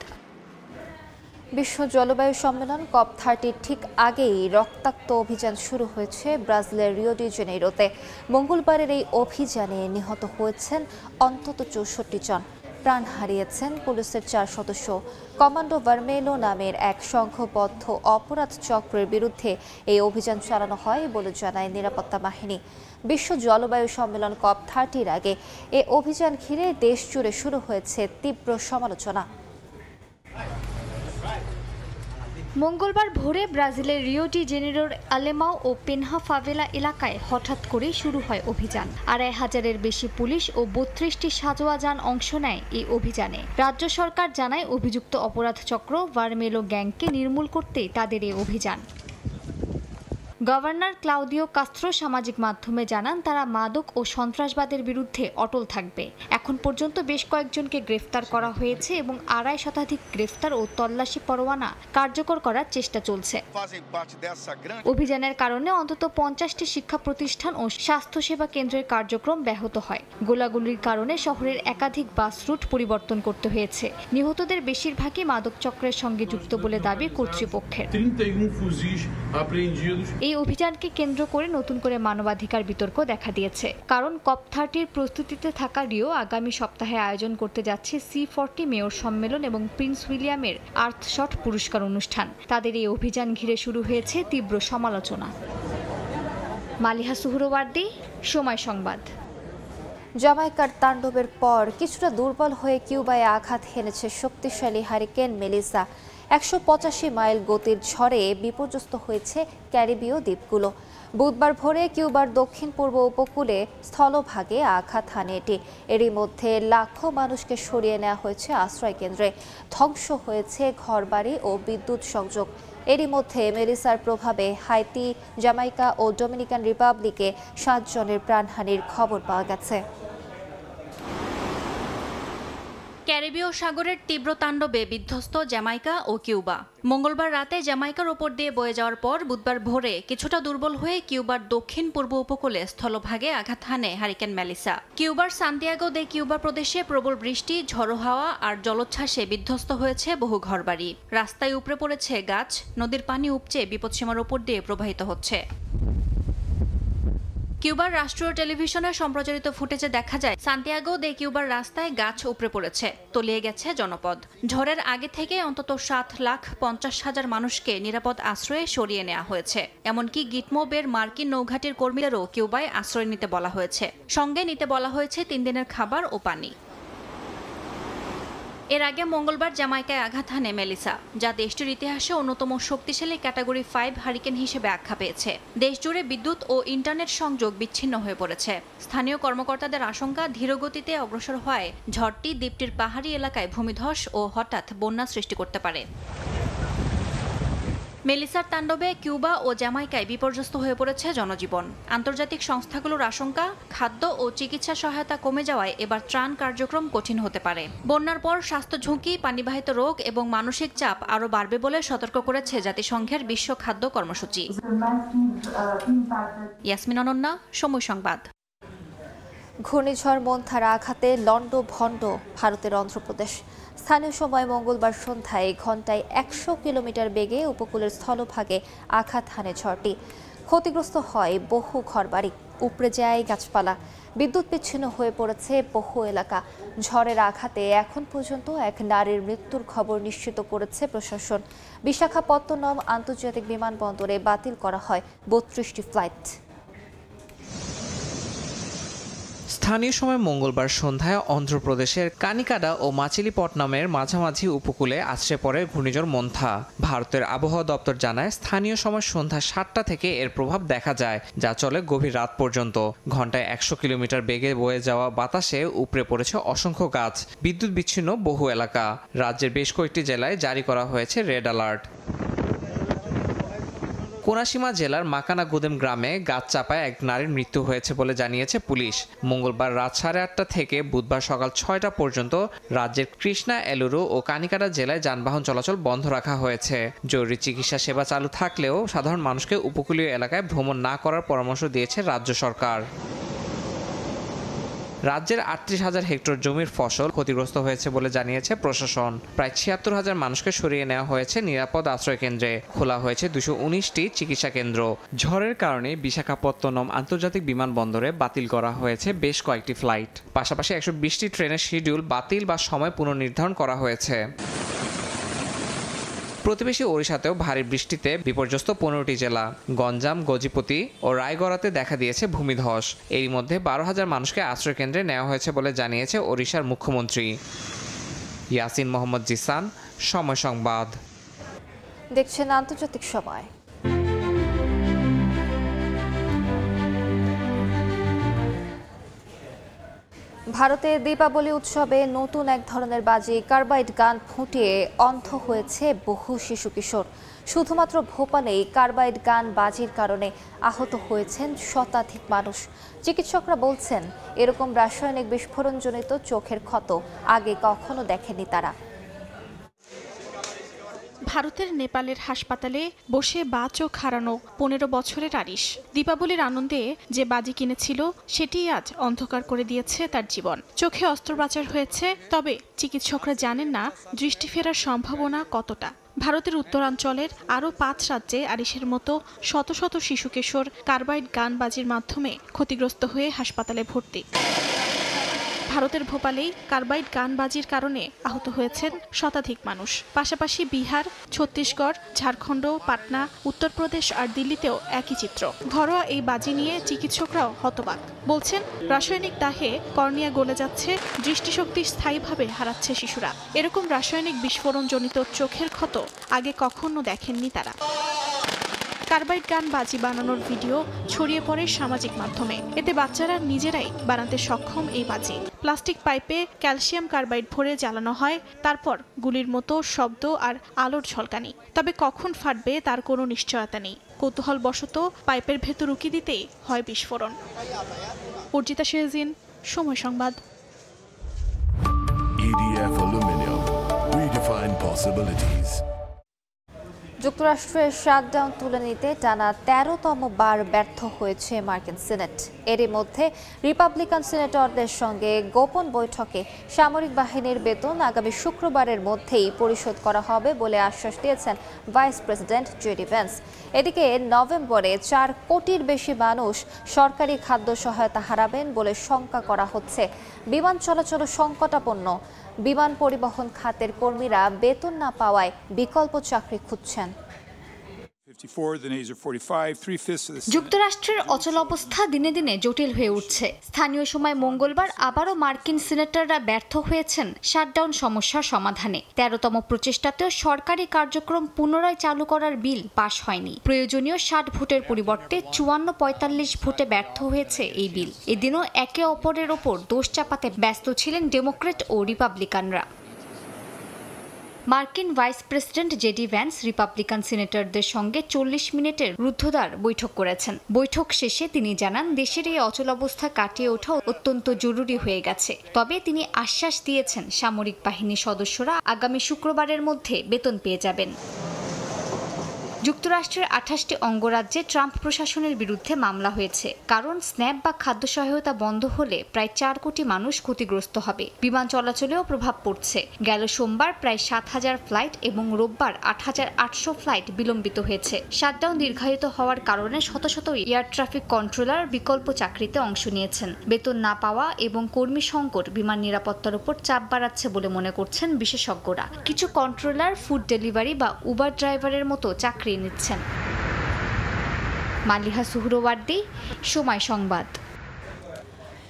বিশ্ব জলবায়ু সম্মেলন COP30 ঠিক আগেই রক্তাক্ত অভিযান শুরু হয়েছে ব্রাজিলের রিও ডি জেনেইরোতে। মঙ্গলবারের এই অভিযানে নিহত হয়েছেন অন্তত 64 জন, প্রাণ হারিয়েছেন পুলিশের 4 সদস্য। কমান্ডো ভারমেলো নামের এক সংঘবদ্ধ অপরাধ চক্রের বিরুদ্ধে এই অভিযান চালানো হয় বলে জানায় নিরাপত্তা বাহিনী। বিশ্ব জলবায়ু সম্মেলন COP30-র আগে এ অভিযান ঘিরে দেশ জুড়ে শুরু হয়েছে তীব্র সমালোচনা। মঙ্গলবার ভোরে ব্রাজিলের রিও ডি জেনেরোর আলেমাও ও পেনহা ফাভেলা এলাকায় হঠাৎ করেই শুরু হয় অভিযান। 2500-এর বেশি পুলিশ ও 32টি সাঁজোয়া যান অংশ নেয় এই অভিযানে। রাজ্য সরকার জানায় অভিযুক্ত অপরাধ চক্র ভারমেলো গ্যাংকে নির্মূল করতেই তাদের এই অভিযান। গভর্নর ক্লাউদিও কাস্ত্রো সামাজিক মাধ্যমে জানান তারা মাদক ও সন্ত্রাসবাদের বিরুদ্ধে অটল থাকবে। এখন পর্যন্ত বেশ কয়েকজনকে গ্রেফতার করা হয়েছে এবং 2.5 শতাধিক গ্রেফতার ও তল্লাশি পরোয়ানা কার্যকর করার চেষ্টা চলছে। অভিযানের কারণে অন্তত 50টি শিক্ষা প্রতিষ্ঠান ও স্বাস্থ্যসেবা কেন্দ্রের কার্যক্রম ব্যাহত হয়। গোলাগুলির কারণে শহরের একাধিক বাস রুট পরিবর্তন করতে হয়েছে। নিহতদের বেশিরভাগই মাদক চক্রের সঙ্গে যুক্ত বলে দাবি কর্তৃপক্ষের। এই অভিযানকে কেন্দ্র করে নতুন করে মানবাধিকার বিতর্ক দেখা দিয়েছে, কারণ COP30-র প্রস্তুতিতে থাকা রিও আগামী সপ্তাহে আয়োজন করতে যাচ্ছে C40 মেয়র সম্মেলন এবং প্রিন্স উইলিয়ামের আর্থশট পুরস্কার অনুষ্ঠান। তাদের এই অভিযান ঘিরে শুরু হয়েছে তীব্র সমালোচনা। মালিহা সুহরওয়ার্দী, সময় সংবাদ। জামাইকার তাণ্ডবের পর কিছুটা দুর্বল হয়ে কিউবায় আঘাত হেনেছে শক্তিশালী হারিকেন মেলিসা। 185 মাইল গতির ঝড়ে বিপর্যস্ত হয়েছে ক্যারিবীয় দ্বীপগুলো। বুধবার ভোরে কিউবার দক্ষিণ পূর্ব উপকূলে স্থলভাগে আঘাত হানে এটি। এরই মধ্যে লাখো মানুষকে সরিয়ে নেওয়া হয়েছে আশ্রয় কেন্দ্রে। ধ্বংস হয়েছে ঘরবাড়ি ও বিদ্যুৎ সংযোগ। এরই মধ্যে মেলিসার প্রভাবে হাইতি, জামাইকা ও ডোমিনিকান রিপাবলিকে 7 জনের প্রাণহানির খবর পাওয়া গেছে। ক্যারিবীয় সাগরের তীব্র তাণ্ডবে বিধ্বস্ত জামাইকা ও কিউবা। মঙ্গলবার রাতে জামাইকার ওপর দিয়ে বয়ে যাওয়ার পর বুধবার ভোরে কিছুটা দুর্বল হয়ে কিউবার দক্ষিণ পূর্ব উপকূলে স্থলভাগে আঘাত হানে হারিকেন মেলিসা। কিউবার সান্তিয়াগো দে কিউবা প্রদেশে প্রবল বৃষ্টি, ঝড়ো হাওয়া আর জলোচ্ছ্বাসে বিধ্বস্ত হয়েছে বহু ঘরবাড়ি। রাস্তায় উপড়ে পড়েছে গাছ, নদীর পানি উপচে বিপদসীমার ওপর দিয়ে প্রবাহিত হচ্ছে। কিউবার রাষ্ট্রীয় টেলিভিশনে সম্প্রচারিত ফুটেজে দেখা যায় সান্তিয়াগো দে কিউবার রাস্তায় গাছ উপড়ে পড়েছে, তলিয়ে গেছে জনপদ। ঝড়ের আগে থেকে অন্তত 7,50,000 মানুষকে নিরাপদ আশ্রয়ে সরিয়ে নেওয়া হয়েছে। এমনকি গিটমো বের মার্কিন নৌঘাটির কর্মীদেরও কিউবায় আশ্রয় নিতে বলা হয়েছে। সঙ্গে নিতে বলা হয়েছে 3 দিনের খাবার ও পানি। এর আগে মঙ্গলবার জামাইকায় আঘাত হানে মেলিসা, যা দেশটির ইতিহাসে অন্যতম শক্তিশালী ক্যাটাগরি 5 হারিকেন হিসেবে আখ্যা পেয়েছে। দেশজুড়ে বিদ্যুৎ ও ইন্টারনেট সংযোগ বিচ্ছিন্ন হয়ে পড়েছে। স্থানীয় কর্মকর্তাদের আশঙ্কা ধীরগতিতে অগ্রসর হওয়ায় ঝড়টি দ্বীপটির পাহাড়ি এলাকায় ভূমিধস ও হঠাৎ বন্যা সৃষ্টি করতে পারে। মেলিসার তাণ্ডবে কিউবা ও জামাইকায় বিপর্যস্ত হয়ে পড়েছে জনজীবন। আন্তর্জাতিক সংস্থাগুলোর আশঙ্কা, খাদ্য ও চিকিৎসা সহায়তা কমে যাওয়ায় এবার ত্রাণ কার্যক্রম কঠিন হতে পারে। বন্যার পর স্বাস্থ্য ঝুঁকি, পানিবাহিত রোগ এবং মানসিক চাপ আরও বাড়বে বলে সতর্ক করেছে জাতিসংঘের বিশ্ব খাদ্য কর্মসূচি। ইয়াসমিন অনন্যা, সময় সংবাদ। ঘূর্ণিঝড় মন্থার আঘাতে লন্ডভন্ড ভারতের অন্ধ্রপ্রদেশ। স্থানীয় সময় মঙ্গলবার সন্ধ্যায় ঘন্টায় 100 কিলোমিটার বেগে উপকূলের স্থলভাগে আঘাত হানে ঝড়টি। ক্ষতিগ্রস্ত হয় বহু ঘরবাড়ি, উপড়ে যায় গাছপালা, বিদ্যুৎ বিচ্ছিন্ন হয়ে পড়েছে বহু এলাকা। ঝড়ের আঘাতে এখন পর্যন্ত এক নারীর মৃত্যুর খবর নিশ্চিত করেছে প্রশাসন। বিশাখাপত্তনম আন্তর্জাতিক বিমানবন্দরে বাতিল করা হয় 32টি ফ্লাইট। স্থানীয় সময় মঙ্গলবার সন্ধ্যায় অন্ধ্রপ্রদেশের কানিকাডা ও মাচিলিপট্টনমের মাঝামাঝি উপকূলে আছড়ে পড়ে ঘূর্ণিঝড় মন্থা। ভারতের আবহাওয়া দপ্তর জানায় স্থানীয় সময় সন্ধ্যা 7টা থেকে এর প্রভাব দেখা যায়, যা চলে গভীর রাত পর্যন্ত। ঘন্টায় 100 কিলোমিটার বেগে বয়ে যাওয়া বাতাসে উপড়ে পড়েছে অসংখ্য গাছ, বিদ্যুৎ বিচ্ছিন্ন বহু এলাকা। রাজ্যের বেশ কয়েকটি জেলায় জারি করা হয়েছে রেড অ্যালার্ট। কোনাসীমা জেলার মাকানাগুদেম গ্রামে গাছ চাপায় এক নারীর মৃত্যু হয়েছে বলে জানিয়েছে পুলিশ। মঙ্গলবার রাত 8:30 থেকে বুধবার সকাল 6টা পর্যন্ত রাজ্যের কৃষ্ণা, এলুরু ও কানিকাটা জেলায় যানবাহন চলাচল বন্ধ রাখা হয়েছে। জরুরি চিকিৎসা সেবা চালু থাকলেও সাধারণ মানুষকে উপকূলীয় এলাকায় ভ্রমণ না করার পরামর্শ দিয়েছে রাজ্য সরকার। রাজ্যের 38,000 হেক্টর জমির ফসল ক্ষতিগ্রস্ত হয়েছে বলে জানিয়েছে প্রশাসন। প্রায় 76,000 মানুষকে সরিয়ে নেওয়া হয়েছে নিরাপদ আশ্রয় কেন্দ্রে। খোলা হয়েছে 219টি চিকিৎসা কেন্দ্র। ঝড়ের কারণে বিশাখাপত্তনম আন্তর্জাতিক বিমানবন্দরে বাতিল করা হয়েছে বেশ কয়েকটি ফ্লাইট। পাশাপাশি 120টি ট্রেনের শিডিউল বাতিল বা সময় পুনর্নির্ধারণ করা হয়েছে। প্রতিবেশী ওড়িশাতেও ভারী বৃষ্টিতে বিপর্যস্ত 15টি জেলা। গঞ্জাম, গজপতি ও রায়গড়াতে দেখা দিয়েছে ভূমিধস। এরই মধ্যে 12,000 মানুষকে আশ্রয়কেন্দ্রে নেওয়া হয়েছে বলে জানিয়েছে ওড়িশার মুখ্যমন্ত্রী। ইয়াসিন মোহাম্মদ জিসান, সময় সংবাদ। দেখছেন আন্তর্জাতিক সময়। ভারতে দীপাবলি উৎসবে নতুন এক ধরনের বাজি কার্বাইড গান ফুটিয়ে অন্ধ হয়েছে বহু শিশু কিশোর। শুধুমাত্র ভোপালেই কার্বাইড গান বাজির কারণে আহত হয়েছেন শতাধিক মানুষ। চিকিৎসকরা বলছেন এরকম রাসায়নিক বিস্ফোরণজনিত চোখের ক্ষত আগে কখনো দেখেনি তারা। ভারতের নেপালের হাসপাতালে বসে বা চোখ হারানো 15 বছরের আরিশ দীপাবলির আনন্দে যে বাজি কিনেছিল সেটি আজ অন্ধকার করে দিয়েছে তার জীবন। চোখে অস্ত্রোপচার হয়েছে, তবে চিকিৎসকরা জানেন না দৃষ্টি ফেরার সম্ভাবনা কতটা। ভারতের উত্তরাঞ্চলের আরও 5 রাজ্যে আরিশের মতো শত শত শিশু কিশোর কার্বাইড গান বাজির মাধ্যমে ক্ষতিগ্রস্ত হয়ে হাসপাতালে ভর্তি। ভারতের ভোপালেই কার্বাইড গান বাজির কারণে আহত হয়েছেন শতাধিক মানুষ। পাশাপাশি বিহার, ছত্তিশগড়, ঝাড়খণ্ড, পাটনা, উত্তরপ্রদেশ আর দিল্লিতেও একই চিত্র। ঘরোয়া এই বাজি নিয়ে চিকিৎসকরাও হতবাক। বলছেন রাসায়নিক দাহে কর্নিয়া গলে যাচ্ছে, দৃষ্টিশক্তি স্থায়ীভাবে হারাচ্ছে শিশুরা। এরকম রাসায়নিক বিস্ফোরণজনিত চোখের ক্ষত আগে কখনো দেখেননি তারা। কার্বাইড গান বাজি বানানোর ভিডিও ছড়িয়ে পড়ে সামাজিক মাধ্যমে। এতে বাচ্চারা নিজেরাই বানাতে সক্ষম এই বাজি। প্লাস্টিক পাইপে ক্যালসিয়াম কার্বাইড ভরে জ্বালানো হয়, তারপর গুলির মতো শব্দ আর আলোর ঝলকানি। তবে কখন ফাটবে তার কোনো নিশ্চয়তা নেই। কৌতূহলবশত পাইপের ভেতর উকি দিতেই হয় বিস্ফোরণ। অর্জিতা শেহজিন, সময় সংবাদ। EDF Aluminium, redefine possibilities. যুক্তরাষ্ট্রের শাটডাউন তুলে নিতে টানা 13তম বার ব্যর্থ হয়েছে মার্কিন সিনেট। এরই মধ্যে রিপাবলিকান সিনেটরদের সঙ্গে গোপন বৈঠকে সামরিক বাহিনীর বেতন আগামী শুক্রবারের মধ্যেই পরিশোধ করা হবে বলে আশ্বাস দিয়েছেন ভাইস প্রেসিডেন্ট জেডি ভ্যান্স। এদিকে নভেম্বরে 4 কোটির বেশি মানুষ সরকারি খাদ্য সহায়তা হারাবেন বলে শঙ্কা করা হচ্ছে। বিমান চলাচল সংকটাপন্ন। বিমান পরিবহন খাতের কর্মীরা বেতন না পাওয়ায় বিকল্প চাকরি খুঁজছেন। যুক্তরাষ্ট্রের অচল অবস্থা দিনে দিনে জটিল হয়ে উঠছে। স্থানীয় সময় মঙ্গলবার আবারও মার্কিন সিনেটররা ব্যর্থ হয়েছেন শাটডাউন সমস্যার সমাধানে। 13তম প্রচেষ্টাতেও সরকারি কার্যক্রম পুনরায় চালু করার বিল পাশ হয়নি। প্রয়োজনীয় 60 ভোটের পরিবর্তে 54-45 ভোটে ব্যর্থ হয়েছে এই বিল। এদিনও একে অপরের ওপর দোষ চাপাতে ব্যস্ত ছিলেন ডেমোক্র্যাট ও রিপাবলিকানরা। মার্কিন vice president J D Vance Republican সিনেটরদের সঙ্গে 40 মিনিটের রুদ্ধদ্বার বৈঠক করেছেন। বৈঠক শেষে তিনি জানান দেশের এই অচলাবস্থা কাটিয়ে ওঠা অত্যন্ত জরুরি হয়ে গেছে। তবে তিনি আশ্বাস দিয়েছেন সামরিক বাহিনীর সদস্যরা আগামী শুক্রবারের মধ্যে বেতন পেয়ে যাবেন। যুক্তরাষ্ট্রের 28টি অঙ্গরাজ্যে ট্রাম্প প্রশাসনের বিরুদ্ধে মামলা হয়েছে। কারণ স্ন্যাপ বা খাদ্য সহায়তা বন্ধ হলে প্রায় 4 কোটি মানুষ ক্ষতিগ্রস্ত হবে। বিমান চলাচলেও প্রভাব পড়ছে। গেল সোমবার প্রায় 7,000 ফ্লাইট এবং রোববার 8,800 ফ্লাইট বিলম্বিত হয়েছে। শাটডাউন দীর্ঘায়িত হওয়ার কারণে শত শত এয়ার ট্রাফিক কন্ট্রোলার বিকল্প চাকরিতে অংশ নিয়েছেন। বেতন না পাওয়া এবং কর্মী সংকট বিমান নিরাপত্তার উপর চাপ বাড়াচ্ছে বলে মনে করছেন বিশেষজ্ঞরা। কিছু কন্ট্রোলার ফুড ডেলিভারি বা উবার ড্রাইভারের মতো চাকরি নিচ্ছেন। মালিহা সুহরওয়ার্দী, সময় সংবাদ।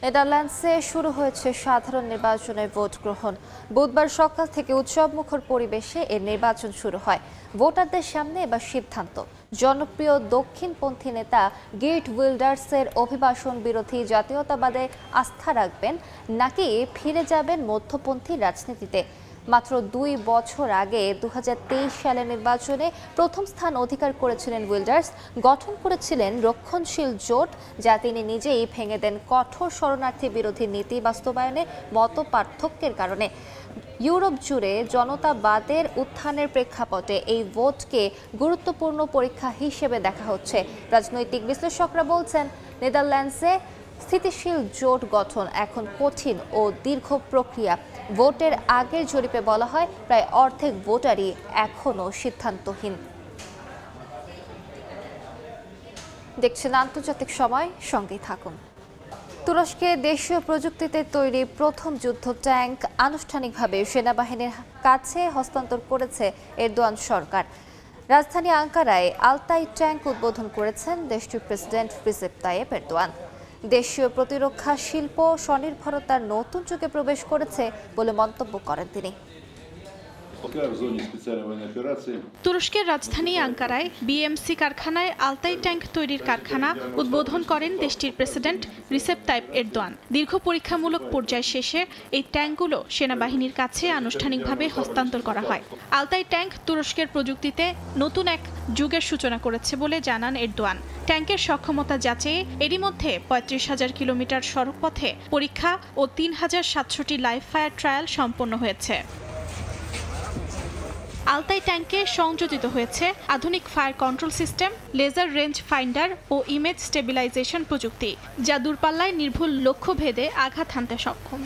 নেদারল্যান্ডসে শুরু হয়েছে সাধারণ নির্বাচনের ভোট গ্রহণ। বুধবার সকাল থেকে উৎসবমুখর পরিবেশে এর নির্বাচন শুরু হয়। ভোটারদের সামনে এবার সিদ্ধান্ত, জনপ্রিয় দক্ষিণপন্থী নেতা গের্ট উইল্ডার্সের অভিবাসন বিরোধী জাতীয়তাবাদে আস্থা রাখবেন নাকি ফিরে যাবেন মধ্যপন্থী রাজনীতিতে। মাত্র 2 বছর আগে 2023 সালের নির্বাচনে প্রথম স্থান অধিকার করেছিলেন উইল্ডার্স। গঠন করেছিলেন রক্ষণশীল জোট, যা তিনি নিজেই ভেঙে দেন কঠোর শরণার্থী বিরোধী নীতি বাস্তবায়নে মতপার্থক্যের কারণে। ইউরোপ জুড়ে জনতাবাদের উত্থানের প্রেক্ষাপটে এই ভোটকে গুরুত্বপূর্ণ পরীক্ষা হিসেবে দেখা হচ্ছে। রাজনৈতিক বিশ্লেষকরা বলছেন, নেদারল্যান্ডসে স্থিতিশীল জোট গঠন এখন কঠিন ও দীর্ঘ প্রক্রিয়া। ভোটের আগের জরিপে বলা হয় প্রায় অর্ধেক ভোটারই এখনও সিদ্ধান্তহীন। দেখছেন আন্তর্জাতিক সময়, সঙ্গেই থাকুন। তুরস্কে দেশীয় প্রযুক্তিতে তৈরি প্রথম যুদ্ধ ট্যাঙ্ক আনুষ্ঠানিকভাবে সেনাবাহিনীর কাছে হস্তান্তর করেছে এরদোয়ান সরকার। রাজধানী আঙ্কারায় আলতাই ট্যাঙ্ক উদ্বোধন করেছেন দেশটির প্রেসিডেন্ট রিসেপ তাইয়েপ এরদোয়ান। দেশীয় প্রতিরক্ষা শিল্প স্বনির্ভরতার নতুন যুগে প্রবেশ করেছে বলে মন্তব্য করেন তিনি। তুরস্কের রাজধানী আঙ্কারায় বিএমসি কারখানায় আলতাই ট্যাঙ্ক তৈরির কারখানা উদ্বোধন করেন দেশটির প্রেসিডেন্ট রিসেপ তাইপ এরদোয়ান। দীর্ঘ পরীক্ষামূলক পর্যায় শেষে এই ট্যাঙ্কগুলো সেনাবাহিনীর কাছে আনুষ্ঠানিকভাবে হস্তান্তর করা হয়। আলতাই ট্যাঙ্ক তুরস্কের প্রযুক্তিতে নতুন এক যুগের সূচনা করেছে বলে জানান এরদোয়ান। ট্যাঙ্কের সক্ষমতা যাচাইয়ে এরই মধ্যে 35,000 কিলোমিটার সড়কপথে পরীক্ষা ও 3,700টি লাইভ ফায়ার ট্রায়াল সম্পন্ন হয়েছে। আলতাই ট্যাঙ্কে সংযোজিত হয়েছে আধুনিক fire control system, laser range finder ও ইমেজ স্টেবিলাইজেশন প্রযুক্তি, যা দূরপাল্লায় নির্ভুল লক্ষ্যভেদে আঘাত হানতে সক্ষম।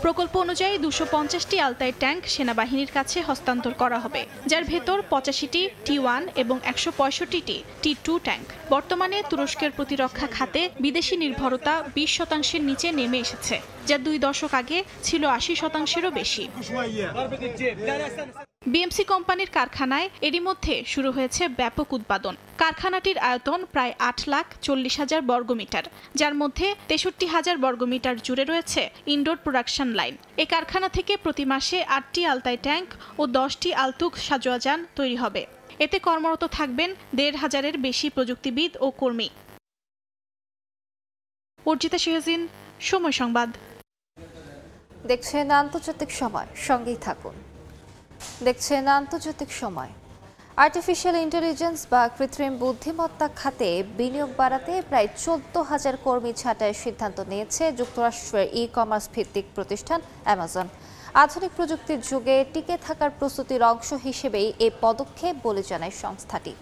প্রকল্প অনুযায়ী 250টি আলতাই ট্যাঙ্ক সেনাবাহিনীর কাছে হস্তান্তর করা হবে, যার ভেতর 85টি T1 এবং 165টি T2 ট্যাঙ্ক। বর্তমানে তুরস্কের প্রতিরক্ষা খাতে বিদেশি নির্ভরতা 20% নিচে নেমে এসেছে, যা 2 দশক আগে ছিল 80%-এরও বেশি। বিএমসি কোম্পানির কারখানায় এরই মধ্যে শুরু হয়েছে ব্যাপক উৎপাদন। কারখানাটির আয়তন প্রায় 8,40,000 বর্গমিটার, যার মধ্যে 63,000 বর্গমিটার জুড়ে রয়েছে ইনডোর প্রোডাকশন লাইন। এই কারখানা থেকে প্রতি মাসে 8টি আলতাই ট্যাঙ্ক ও 10টি আলতুক সাজোয়াজান তৈরি হবে। এতে কর্মরত থাকবেন 1,500-এর বেশি প্রযুক্তিবিদ ও কর্মী। অর্জিতা শেহজিন, সময় সংবাদ। দেখছেন আন্তর্জাতিক সময়, সঙ্গেই থাকুন। দেখছেন আন্তর্জাতিক সময়। আর্টিফিশিয়াল ইন্টেলিজেন্স বা কৃত্রিম বুদ্ধিমত্তা খাতে বিনিয়োগ বাড়াতে প্রায় 14,000 কর্মী ছাঁটাইয়ের সিদ্ধান্ত নিয়েছে যুক্তরাষ্ট্রের ই-কমার্স ভিত্তিক প্রতিষ্ঠান অ্যামাজন। আধুনিক প্রযুক্তির যুগে টিকে থাকার প্রস্তুতির অংশ হিসেবেই এই পদক্ষেপ বলে জানায় সংস্থাটি।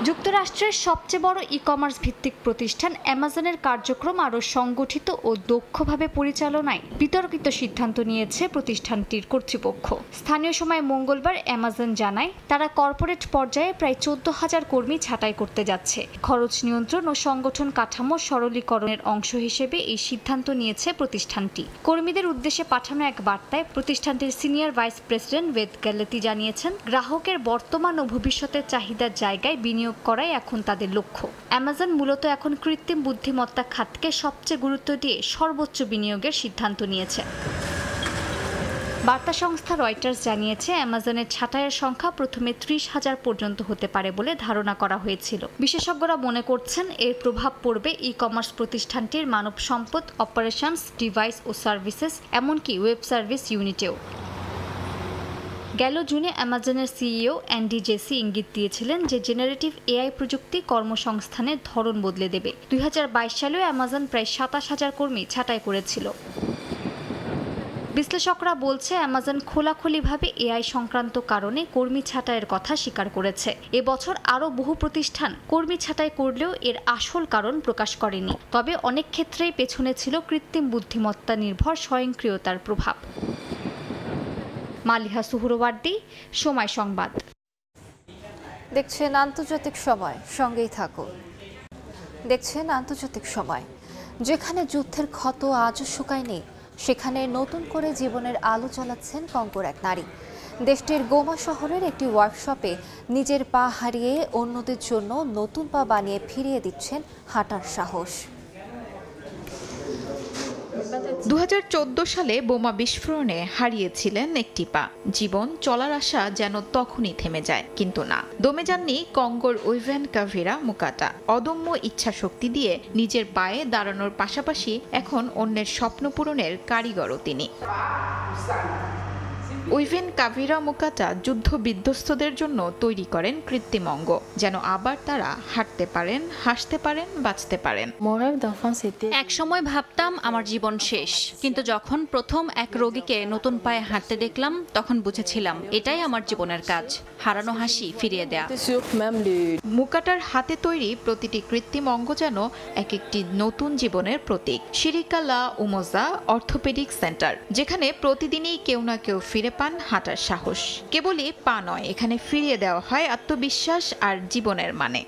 যুক্তরাষ্ট্রের সবচেয়ে বড় ই-কমার্স ভিত্তিক প্রতিষ্ঠান অ্যামাজনের কার্যক্রম আরও সংগঠিত ও দক্ষভাবে পরিচালনায় বিতর্কিত সিদ্ধান্ত নিয়েছে প্রতিষ্ঠানটির কর্তৃপক্ষ। স্থানীয় সময় মঙ্গলবার অ্যামাজন জানায় তারা কর্পোরেট পর্যায়ে প্রায় 14,000 কর্মী ছাঁটাই করতে যাচ্ছে। খরচ নিয়ন্ত্রণ ও সংগঠন কাঠামো সরলীকরণের অংশ হিসেবে এই সিদ্ধান্ত নিয়েছে প্রতিষ্ঠানটি। কর্মীদের উদ্দেশ্যে পাঠানো এক বার্তায় প্রতিষ্ঠানটির সিনিয়র ভাইস প্রেসিডেন্ট ওয়েদ গ্যালেতি জানিয়েছেন, গ্রাহকের বর্তমান ও ভবিষ্যতের চাহিদার জায়গায় বিনিয়োগ করাই এখন তাদের লক্ষ্য। অ্যামাজন মূলত এখন কৃত্রিম বুদ্ধিমত্তা খাতকে সবচেয়ে গুরুত্ব দিয়ে সর্বোচ্চ বিনিয়োগের সিদ্ধান্ত নিয়েছে। বার্তা সংস্থা রয়টার্স জানিয়েছে, অ্যামাজনের ছাঁটাইয়ের সংখ্যা প্রথমে 30,000 পর্যন্ত হতে পারে বলে ধারণা করা হয়েছিল। বিশেষজ্ঞরা মনে করছেন এর প্রভাব পড়বে ই-কমার্স প্রতিষ্ঠানটির মানব সম্পদ, অপারেশনস, ডিভাইস ও সার্ভিসেস, এমনকি ওয়েব সার্ভিস ইউনিটেও। গেল জুনে অ্যামাজনের সিইও অ্যান্ডি জেসি ইঙ্গিত দিয়েছিলেন যে জেনারেটিভ এআই প্রযুক্তি কর্মসংস্থানের ধরন বদলে দেবে। 2022 সালেও অ্যামাজন প্রায় 27,000 কর্মী ছাঁটাই করেছিল। বিশ্লেষকরা বলছে, অ্যামাজন খোলাখুলিভাবে এআই সংক্রান্ত কারণে কর্মী ছাঁটাইয়ের কথা স্বীকার করেছে। এবছর আরও বহু প্রতিষ্ঠান কর্মী ছাঁটাই করলেও এর আসল কারণ প্রকাশ করেনি। তবে অনেক ক্ষেত্রেই পেছনে ছিল কৃত্রিম বুদ্ধিমত্তা নির্ভর স্বয়ংক্রিয়তার প্রভাব। মালিহা সুহরওয়ার্দী, সময় সংবাদ। দেখছেন আন্তর্জাতিক সময়, সঙ্গেই থাকুন। দেখছেন আন্তর্জাতিক সময়। যেখানে যুদ্ধের ক্ষত আজও শুকায়নি, সেখানে নতুন করে জীবনের আলো জ্বালাচ্ছেন কঙ্গোর এক নারী। দেশটির গোমা শহরের একটি ওয়ার্কশপে নিজের পা হারিয়ে অন্যদের জন্য নতুন পা বানিয়ে ফিরিয়ে দিচ্ছেন হাঁটার সাহস। 2014 সালে বোমা বিস্ফোরণে হারিয়েছিলেন একটি পা। জীবন চলার আশা যেন তখনই থেমে যায়, কিন্তু না, দমে যাননি কঙ্গোর উইভেন কাভিরা মুকাটা। অদম্য ইচ্ছা শক্তি দিয়ে নিজের পায়ে দাঁড়ানোর পাশাপাশি এখন অন্যের স্বপ্ন পূরণের কারিগরও তিনি। উইভেন কাভিরা মুকাটা যুদ্ধ বিধ্বস্তদের জন্য তৈরি করেন কৃত্রিম অঙ্গ, যেন আবার তারা হাঁটতে পারেন, হাসতে পারেন, বাঁচতে পারেন। এক সময় ভাবতাম আমার জীবন শেষ, কিন্তু যখন প্রথম এক রোগীকে নতুন পায়ে হাঁটতে দেখলাম তখন বুঝেছিলাম এটাই আমার জীবনের কাজ, হারানো হাসি ফিরিয়ে দেয়া। মুকাটার হাতে তৈরি প্রতিটি কৃত্রিম অঙ্গ যেন এক একটি নতুন জীবনের প্রতীক। শিরিকা লা উমোজা অর্থোপেডিক সেন্টার, যেখানে প্রতিদিনই কেউ না কেউ ফিরে পান হাঁটার সাহস। কেবলই পা নয়, এখানে ফিরিয়ে দেওয়া হয় আত্মবিশ্বাস আর জীবনের মানে।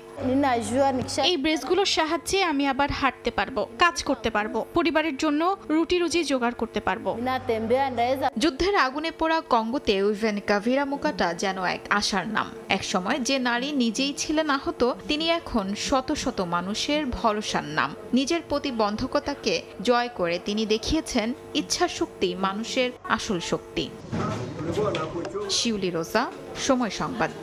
এই ব্রেসগুলোর সাহায্যে আমি আবার হাঁটতে পারবো, কাজ করতে পারবো, পরিবারের জন্য রুটি রুজি জোগাড় করতে পারবো। যুদ্ধের আগুনে পোড়া কঙ্গোতে উইভেন কাভিরা মুকাটা যেন এক আশার নাম। এক সময় যে নারী নিজেই ছিলেন আহত, তিনি এখন শত শত মানুষের ভরসার নাম। নিজের প্রতিবন্ধকতাকে জয় করে তিনি দেখিয়েছেন ইচ্ছা শক্তি মানুষের আসল শক্তি। শিউলি রোজা, সময় সংবাদ।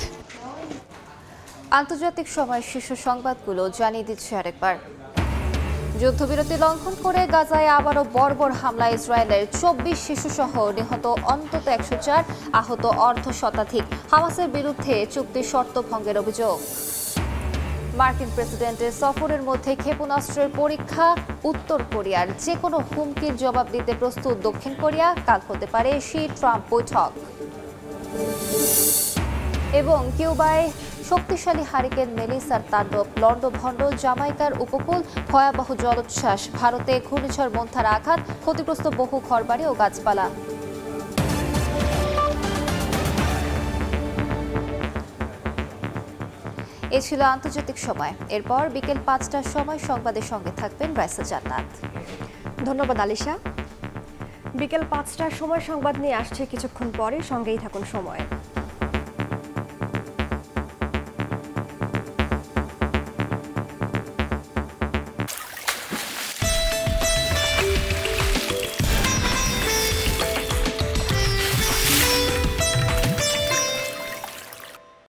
আন্তর্জাতিক সময় শীর্ষ সংবাদগুলো জানিয়ে দিচ্ছে আরেকবার। যুদ্ধবিরতি লঙ্ঘন করে গাজায় আবারও বর্বর হামলা ইসরায়েলের। 24 শিশুসহ নিহত অন্তত 104, আহত অর্ধশতাধিক। হামাসের বিরুদ্ধে চুক্তির শর্ত ভঙ্গের অভিযোগ। মার্কিন প্রেসিডেন্টের সফরের মধ্যে ক্ষেপণাস্ত্রের পরীক্ষা। উত্তর কোরিয়ার যে কোনো হুমকির জবাব দিতে প্রস্তুত দক্ষিণ কোরিয়া। কাল হতে পারে শি ট্রাম্প বৈঠক। এবং কিউবায় শক্তিশালী হারিকেন মেলিসার তাণ্ডব। লন্ডভন্ড জামাইকার উপকূল, ভয়াবহ জলোচ্ছ্বাস। ভারতে ঘূর্ণিঝড় মন্থার আঘাত, ক্ষতিগ্রস্ত বহু ঘরবাড়ি ও গাছপালা। এ ছিল আন্তর্জাতিক সময়। এরপর বিকেল 5টার সময় সংবাদের সঙ্গে থাকবেন রাইসা জান্নাত। ধন্যবাদ আলিশা। বিকেল 5টার সময় সংবাদ নিয়ে আসছে কিছুক্ষণ পরে, সঙ্গেই থাকুন সময়।